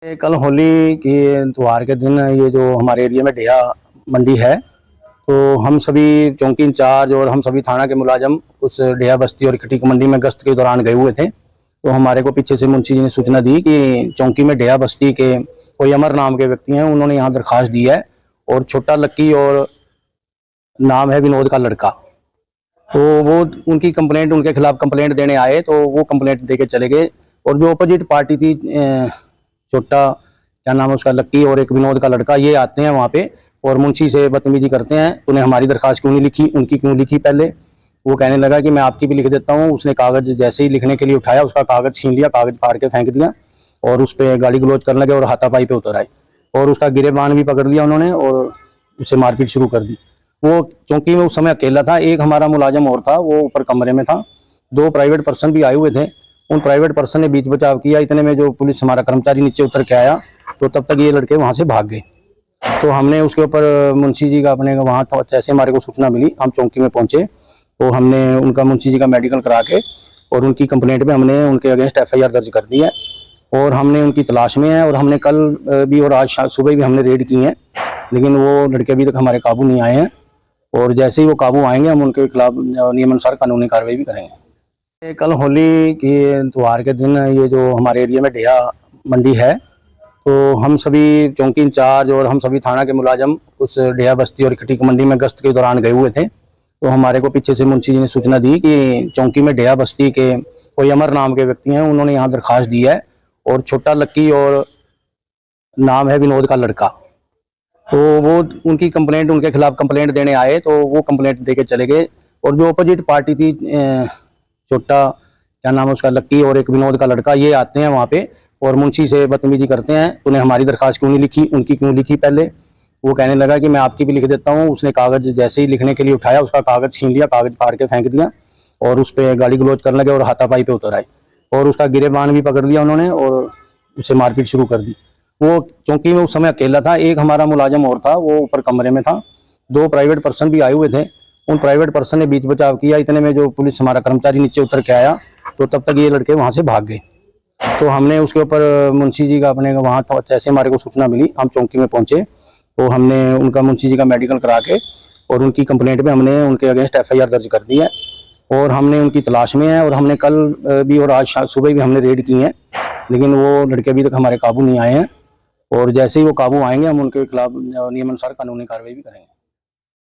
कल होली के त्योहार के दिन ये जो हमारे एरिया में डेहा मंडी है, तो हम सभी चौकी इंचार्ज और हम सभी थाना के मुलाजम उस डेहा बस्ती और खटीक मंडी में गश्त के दौरान गए हुए थे। तो हमारे को पीछे से मुंशी जी ने सूचना दी कि चौकी में डेहा बस्ती के कोई अमर नाम के व्यक्ति हैं, उन्होंने यहाँ दरखास्त दी है और छोटा लक्की और नाम है विनोद का लड़का। तो वो उनकी कंप्लेंट, उनके खिलाफ कंप्लेंट देने आए तो वो कंप्लेंट दे के चले गए। और जो अपोजिट पार्टी थी, छोटा क्या नाम है उसका, लक्की और एक विनोद का लड़का, ये आते हैं वहाँ पे और मुंशी से बदतमीजी करते हैं। तूने हमारी दरखास्त क्यों नहीं लिखी, उनकी क्यों लिखी। पहले वो कहने लगा कि मैं आपकी भी लिख देता हूँ। उसने कागज जैसे ही लिखने के लिए उठाया, उसका कागज छीन लिया, कागज फाड़ के फेंक दिया और उस पर गाली गलौज करने लगे और हाथापाई पे उतर आए और उसका गिरेबान भी पकड़ लिया उन्होंने और उसे मारपीट शुरू कर दी। वो चौकी में उस समय अकेला था, एक हमारा मुलाजम और था, वो ऊपर कमरे में था। दो प्राइवेट पर्सन भी आए हुए थे, उन प्राइवेट पर्सन ने बीच बचाव किया। इतने में जो पुलिस हमारा कर्मचारी नीचे उतर के आया तो तब तक ये लड़के वहां से भाग गए। तो हमने उसके ऊपर मुंशी जी का अपने वहाँ तो जैसे हमारे को सूचना मिली, हम चौकी में पहुंचे तो हमने उनका मुंशी जी का मेडिकल करा के और उनकी कंप्लेंट में हमने उनके अगेंस्ट FIR दर्ज कर दी है और हमने उनकी तलाश में है। और हमने कल भी और आज सुबह भी हमने रेड की है, लेकिन वो लड़के अभी तक हमारे काबू नहीं आए हैं। और जैसे ही वो काबू आएंगे हम उनके खिलाफ नियमानुसार कानूनी कार्रवाई भी करेंगे। कल होली के त्योहार के दिन ये जो हमारे एरिया में डेहा मंडी है, तो हम सभी चौकी इंचार्ज और हम सभी थाना के मुलाजम उस डेहा बस्ती और खटीक मंडी में गश्त के दौरान गए हुए थे। तो हमारे को पीछे से मुंशी जी ने सूचना दी कि चौकी में डेहा बस्ती के कोई अमर नाम के व्यक्ति हैं, उन्होंने यहाँ दरखास्त दी है और छोटा लक्की और नाम है विनोद का लड़का। तो वो उनकी कंप्लेंट, उनके खिलाफ कंप्लेंट देने आए तो वो कंप्लेंट दे के चले गए। और जो अपोजिट पार्टी थी, छोटा क्या नाम है उसका, लक्की और एक विनोद का लड़का, ये आते हैं वहाँ पे और मुंशी से बदतमीजी करते हैं। तूने हमारी दरखास्त क्यों नहीं लिखी, उनकी क्यों लिखी। पहले वो कहने लगा कि मैं आपकी भी लिख देता हूँ। उसने कागज जैसे ही लिखने के लिए उठाया, उसका कागज छीन लिया, कागज फाड़ के फेंक दिया और उस पर गाली गलौज करने लगे और हाथापाई पे उतर आए और उसका गिरेबान भी पकड़ लिया उन्होंने और उसे मारपीट शुरू कर दी। वो चौकी में उस समय अकेला था, एक हमारा मुलाजम और था, वो ऊपर कमरे में था। दो प्राइवेट पर्सन भी आए हुए थे, उन प्राइवेट पर्सन ने बीच बचाव किया। इतने में जो पुलिस हमारा कर्मचारी नीचे उतर के आया तो तब तक ये लड़के वहां से भाग गए। तो हमने उसके ऊपर मुंशी जी का अपने वहाँ तो जैसे हमारे को सूचना मिली, हम चौकी में पहुंचे तो हमने उनका मुंशी जी का मेडिकल करा के और उनकी कंप्लेंट में हमने उनके अगेंस्ट FIR दर्ज कर दी है और हमने उनकी तलाश में है। और हमने कल भी और आज सुबह भी हमने रेड की है, लेकिन वो लड़के अभी तक हमारे काबू नहीं आए हैं। और जैसे ही वो काबू आएंगे हम उनके खिलाफ नियमानुसार कानूनी कार्रवाई भी करेंगे।